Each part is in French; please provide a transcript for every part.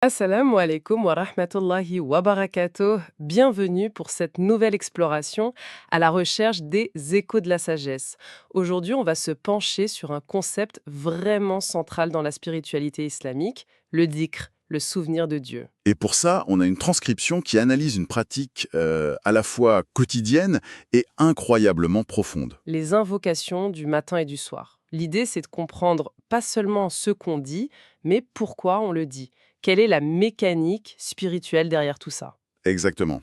Assalamu alaikum wa rahmatullahi wa barakatuh. Bienvenue pour cette nouvelle exploration à la recherche des échos de la sagesse. Aujourd'hui, on va se pencher sur un concept vraiment central dans la spiritualité islamique, le dhikr, le souvenir de Dieu. Et pour ça, on a une transcription qui analyse une pratique à la fois quotidienne et incroyablement profonde. Les invocations du matin et du soir. L'idée, c'est de comprendre pas seulement ce qu'on dit, mais pourquoi on le dit. Quelle est la mécanique spirituelle derrière tout ça? Exactement.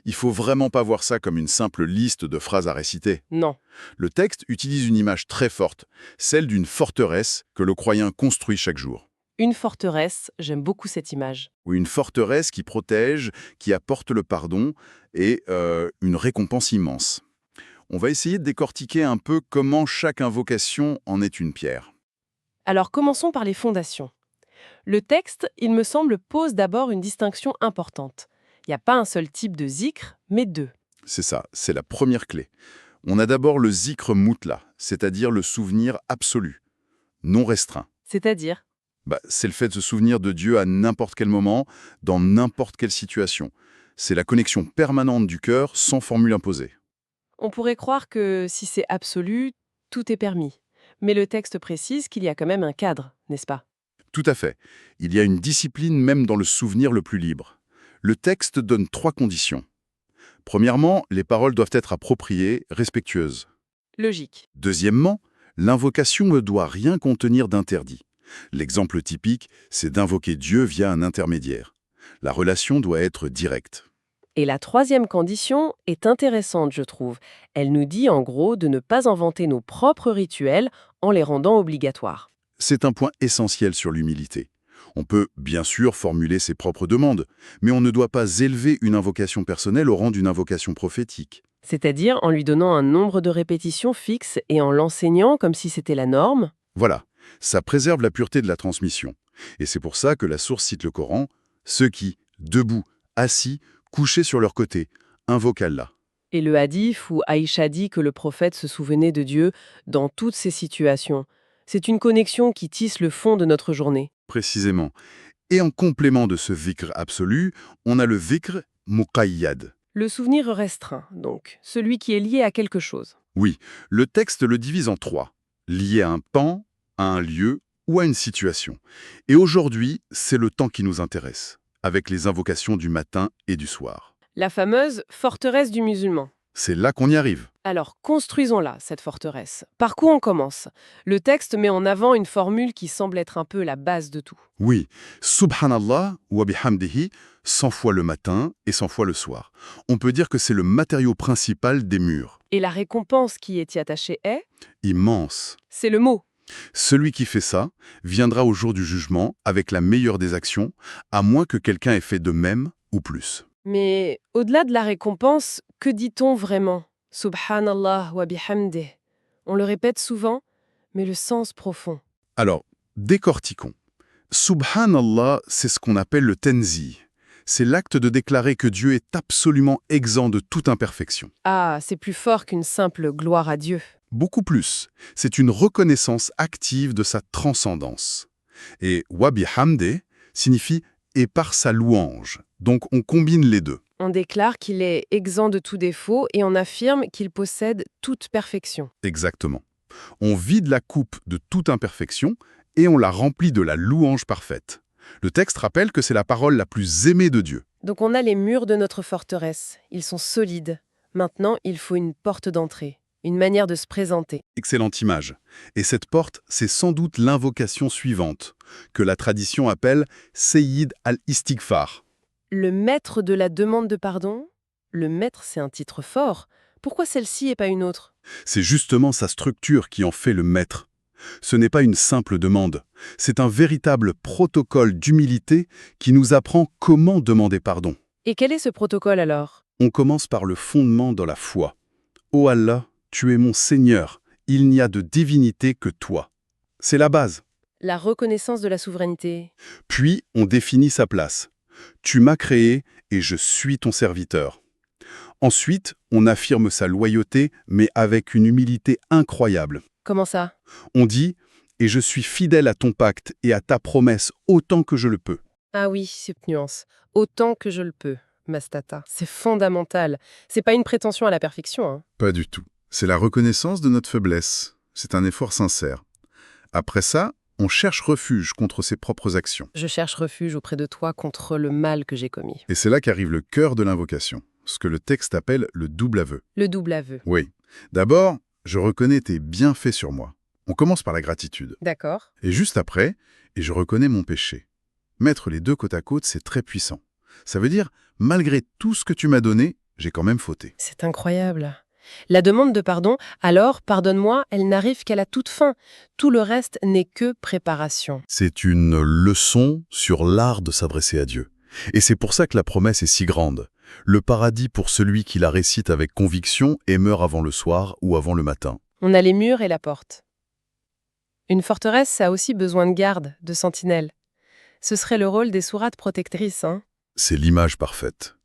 Il faut vraiment pas voir ça comme une simple liste de phrases à réciter. Non. Le texte utilise une image très forte, celle d'une forteresse que le croyant construit chaque jour. Une forteresse, j'aime beaucoup cette image. Ou une forteresse qui protège, qui apporte le pardon et une récompense immense. On va essayer de décortiquer un peu comment chaque invocation en est une pierre. Alors commençons par les fondations. Le texte, il me semble, pose d'abord une distinction importante. Il n'y a pas un seul type de zikr, mais deux. C'est ça, c'est la première clé. On a d'abord le zikr mutla, c'est-à-dire le souvenir absolu, non restreint. C'est-à-dire, C'est le fait de se souvenir de Dieu à n'importe quel moment, dans n'importe quelle situation. C'est la connexion permanente du cœur sans formule imposée. on pourrait croire que si c'est absolu, tout est permis. Mais le texte précise qu'il y a quand même un cadre, n'est-ce pas? Tout à fait. Il y a une discipline même dans le souvenir le plus libre. Le texte donne 3 conditions. Premièrement, les paroles doivent être appropriées, respectueuses. Logique. Deuxièmement, l'invocation ne doit rien contenir d'interdit. L'exemple typique, c'est d'invoquer Dieu via un intermédiaire. La relation doit être directe. Et la troisième condition est intéressante, je trouve. Elle nous dit en gros de ne pas inventer nos propres rituels en les rendant obligatoires. C'est un point essentiel sur l'humilité. On peut bien sûr formuler ses propres demandes, mais on ne doit pas élever une invocation personnelle au rang d'une invocation prophétique. C'est-à-dire en lui donnant un nombre de répétitions fixe et en l'enseignant comme si c'était la norme. Voilà, ça préserve la pureté de la transmission. Et c'est pour ça que la source cite le Coran, ceux qui, debout, assis, couchés sur leur côté, invoquent Allah. Et le hadith où Aïcha dit que le prophète se souvenait de Dieu dans toutes ces situations. C'est une connexion qui tisse le fond de notre journée. Précisément. Et en complément de ce dhikr absolu, on a le dhikr muqayyad. Le souvenir restreint, donc, celui qui est lié à quelque chose. Oui, le texte le divise en 3, lié à un temps, à un lieu ou à une situation. Et aujourd'hui, c'est le temps qui nous intéresse, avec les invocations du matin et du soir. La fameuse forteresse du musulman. C'est là qu'on y arrive. Alors, construisons-la, cette forteresse. Par quoi on commence? Le texte met en avant une formule qui semble être un peu la base de tout. Oui, subhanallah wa bihamdihi, 100 fois le matin et 100 fois le soir. On peut dire que c'est le matériau principal des murs. Et la récompense qui est y attachée est? Immense. C'est le mot. Celui qui fait ça viendra au jour du jugement avec la meilleure des actions, à moins que quelqu'un ait fait de même ou plus. Mais au-delà de la récompense, que dit-on vraiment? Subhanallah wa bihamdih. On le répète souvent, mais le sens profond. Alors, décortiquons. Subhanallah, c'est ce qu'on appelle le tenzi. C'est l'acte de déclarer que Dieu est absolument exempt de toute imperfection. Ah, c'est plus fort qu'une simple gloire à Dieu. Beaucoup plus. C'est une reconnaissance active de sa transcendance. Et wa bihamdih signifie « et par sa louange ». Donc on combine les deux. On déclare qu'il est exempt de tout défaut et on affirme qu'il possède toute perfection. Exactement. On vide la coupe de toute imperfection et on la remplit de la louange parfaite. Le texte rappelle que c'est la parole la plus aimée de Dieu. Donc on a les murs de notre forteresse. Ils sont solides. Maintenant, il faut une porte d'entrée, une manière de se présenter. Excellente image. Et cette porte, c'est sans doute l'invocation suivante, que la tradition appelle Seyyid al-Istighfar. Le maître de la demande de pardon? Le maître, c'est un titre fort. Pourquoi celle-ci et pas une autre? C'est justement sa structure qui en fait le maître. Ce n'est pas une simple demande, c'est un véritable protocole d'humilité qui nous apprend comment demander pardon. Et quel est ce protocole alors? On commence par le fondement de la foi. Ô Allah, tu es mon Seigneur, il n'y a de divinité que toi. C'est la base. La reconnaissance de la souveraineté. Puis, on définit sa place. Tu m'as créé et je suis ton serviteur. Ensuite, on affirme sa loyauté, mais avec une humilité incroyable. Comment ça? On dit « et je suis fidèle à ton pacte et à ta promesse autant que je le peux ». Ah oui, cette nuance. Autant que je le peux, Mastata. C'est fondamental. C'est pas une prétention à la perfection, hein. Pas du tout. C'est la reconnaissance de notre faiblesse. C'est un effort sincère. Après ça, on cherche refuge contre ses propres actions. Je cherche refuge auprès de toi contre le mal que j'ai commis. Et c'est là qu'arrive le cœur de l'invocation, ce que le texte appelle le double aveu. Le double aveu. Oui. D'abord, je reconnais tes bienfaits sur moi. On commence par la gratitude. D'accord. Et juste après, et je reconnais mon péché. Mettre les deux côte à côte, c'est très puissant. Ça veut dire, malgré tout ce que tu m'as donné, j'ai quand même fauté. C'est incroyable. La demande de pardon, alors, pardonne-moi, elle n'arrive qu'à la toute fin. Tout le reste n'est que préparation. C'est une leçon sur l'art de s'adresser à Dieu. Et c'est pour ça que la promesse est si grande. Le paradis pour celui qui la récite avec conviction et meurt avant le soir ou avant le matin. On a les murs et la porte. Une forteresse a aussi besoin de gardes, de sentinelles. Ce serait le rôle des sourates protectrices, hein. C'est l'image parfaite.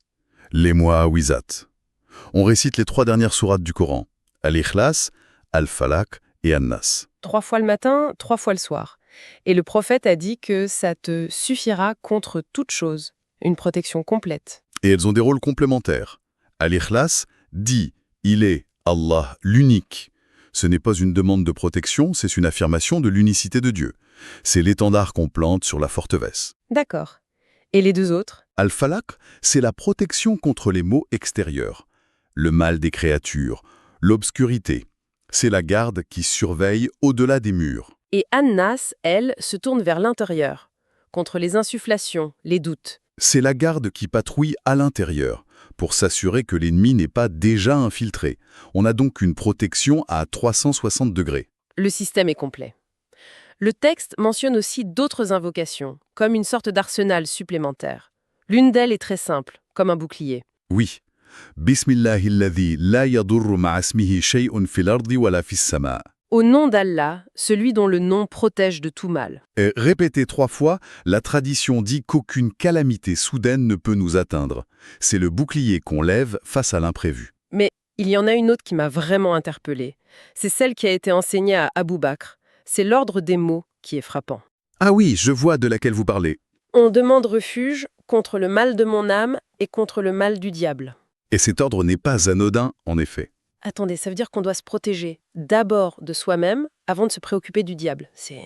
Les Mu'awwizat. On récite les 3 dernières sourates du Coran. Al-Ikhlas, Al-Falaq et An-Nas. 3 fois le matin, 3 fois le soir. Et le prophète a dit que ça te suffira contre toute chose. Une protection complète. Et elles ont des rôles complémentaires. Al-Ikhlas dit « Il est, Allah, l'unique ». Ce n'est pas une demande de protection, c'est une affirmation de l'unicité de Dieu. C'est l'étendard qu'on plante sur la forteresse. D'accord. Et les 2 autres? Al-Falaq, c'est la protection contre les maux extérieurs. Le mal des créatures, l'obscurité. C'est la garde qui surveille au-delà des murs. Et An-Nas, elle, se tourne vers l'intérieur, contre les insufflations, les doutes. C'est la garde qui patrouille à l'intérieur, pour s'assurer que l'ennemi n'est pas déjà infiltré. On a donc une protection à 360 degrés. Le système est complet. Le texte mentionne aussi d'autres invocations, comme une sorte d'arsenal supplémentaire. L'une d'elles est très simple, comme un bouclier. Oui. Bismillahilladhi la yadurru ma'asmihi shay'un fil ardi wala fis sama. Au nom d'Allah, celui dont le nom protège de tout mal. Et répété 3 fois, la tradition dit qu'aucune calamité soudaine ne peut nous atteindre. C'est le bouclier qu'on lève face à l'imprévu. Mais il y en a une autre qui m'a vraiment interpellée. C'est celle qui a été enseignée à Abou Bakr. C'est l'ordre des mots qui est frappant. Ah oui, je vois de laquelle vous parlez. On demande refuge contre le mal de mon âme et contre le mal du diable. Et cet ordre n'est pas anodin, en effet. Attendez, ça veut dire qu'on doit se protéger d'abord de soi-même avant de se préoccuper du diable. C'est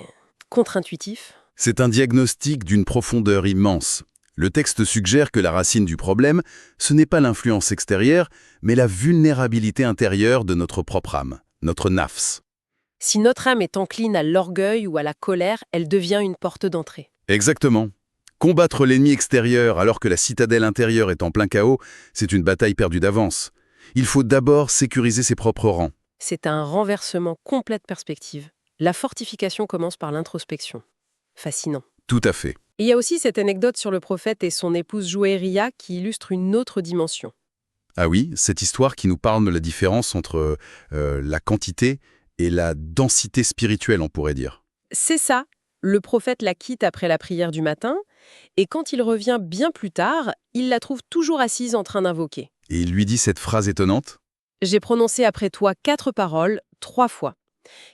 contre-intuitif. C'est un diagnostic d'une profondeur immense. Le texte suggère que la racine du problème, ce n'est pas l'influence extérieure, mais la vulnérabilité intérieure de notre propre âme, notre nafs. Si notre âme est encline à l'orgueil ou à la colère, elle devient une porte d'entrée. Exactement. Combattre l'ennemi extérieur alors que la citadelle intérieure est en plein chaos, c'est une bataille perdue d'avance. Il faut d'abord sécuriser ses propres rangs. C'est un renversement complet de perspective. La fortification commence par l'introspection. Fascinant. Tout à fait. Et il y a aussi cette anecdote sur le prophète et son épouse Jouayriya qui illustre une autre dimension. Ah oui, cette histoire qui nous parle de la différence entre la quantité et la densité spirituelle, on pourrait dire. C'est ça. Le prophète la quitte après la prière du matin, et quand il revient bien plus tard, il la trouve toujours assise en train d'invoquer. Et il lui dit cette phrase étonnante. J'ai prononcé après toi 4 paroles, 3 fois,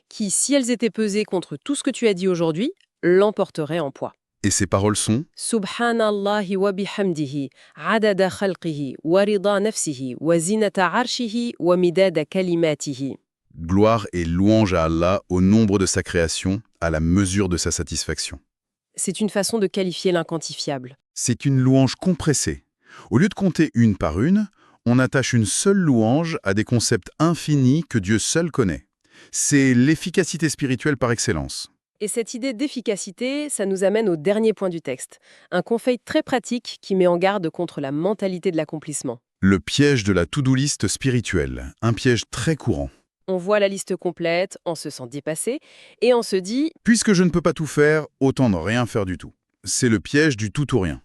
qui, si elles étaient pesées contre tout ce que tu as dit aujourd'hui, l'emporteraient en poids. Et ces paroles sont Subhanallahi wa bihamdihi, adada khalqihi, wa rida nafsihi, wa zinata arshihi, wa midada kalimatihi. gloire et louange à Allah au nombre de sa création, à la mesure de sa satisfaction. C'est une façon de qualifier l'inquantifiable. C'est une louange compressée. Au lieu de compter une par une, on attache une seule louange à des concepts infinis que Dieu seul connaît. C'est l'efficacité spirituelle par excellence. Et cette idée d'efficacité, ça nous amène au dernier point du texte. Un conseil très pratique qui met en garde contre la mentalité de l'accomplissement. Le piège de la to-do list spirituelle, un piège très courant. On voit la liste complète, on se sent dépassé, et on se dit « Puisque je ne peux pas tout faire, autant ne rien faire du tout ». C'est le piège du tout ou rien.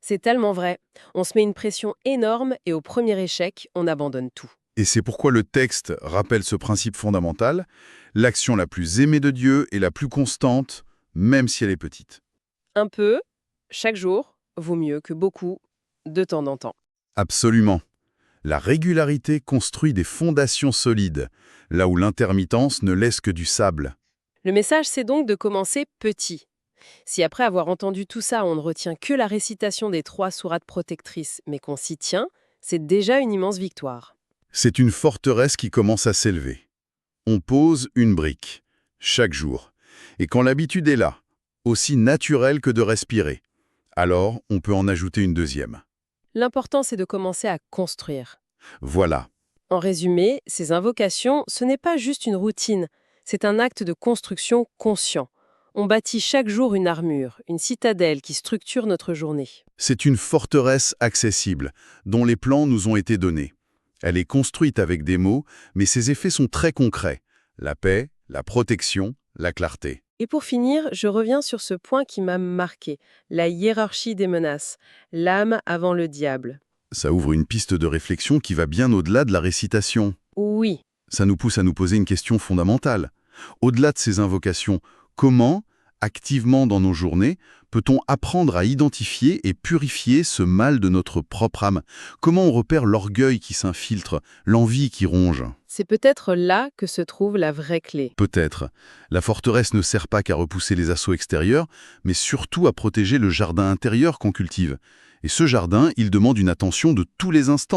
c'est tellement vrai. On se met une pression énorme et au premier échec, on abandonne tout. Et c'est pourquoi le texte rappelle ce principe fondamental, l'action la plus aimée de Dieu est la plus constante, même si elle est petite. Un peu, chaque jour, vaut mieux que beaucoup, de temps en temps. Absolument. La régularité construit des fondations solides, là où l'intermittence ne laisse que du sable. Le message, c'est donc de commencer petit. Si après avoir entendu tout ça, on ne retient que la récitation des 3 sourates protectrices, mais qu'on s'y tient, c'est déjà une immense victoire. C'est une forteresse qui commence à s'élever. On pose une brique, chaque jour. Et quand l'habitude est là, aussi naturelle que de respirer, alors on peut en ajouter une deuxième. L'important, c'est de commencer à construire. Voilà, En résumé, ces invocations, ce n'est pas juste une routine, c'est un acte de construction conscient. On bâtit chaque jour une armure, une citadelle qui structure notre journée. c'est une forteresse accessible, dont les plans nous ont été donnés. Elle est construite avec des mots, mais ses effets sont très concrets. La paix, la protection, la clarté. Et pour finir, je reviens sur ce point qui m'a marqué, la hiérarchie des menaces, l'âme avant le diable. Ça ouvre une piste de réflexion qui va bien au-delà de la récitation. Oui, Ça nous pousse à nous poser une question fondamentale. Au-delà de ces invocations, comment, activement dans nos journées, peut-on apprendre à identifier et purifier ce mal de notre propre âme? Comment on repère l'orgueil qui s'infiltre, l'envie qui ronge? c'est peut-être là que se trouve la vraie clé. Peut-être. La forteresse ne sert pas qu'à repousser les assauts extérieurs, mais surtout à protéger le jardin intérieur qu'on cultive. Et ce jardin, il demande une attention de tous les instants.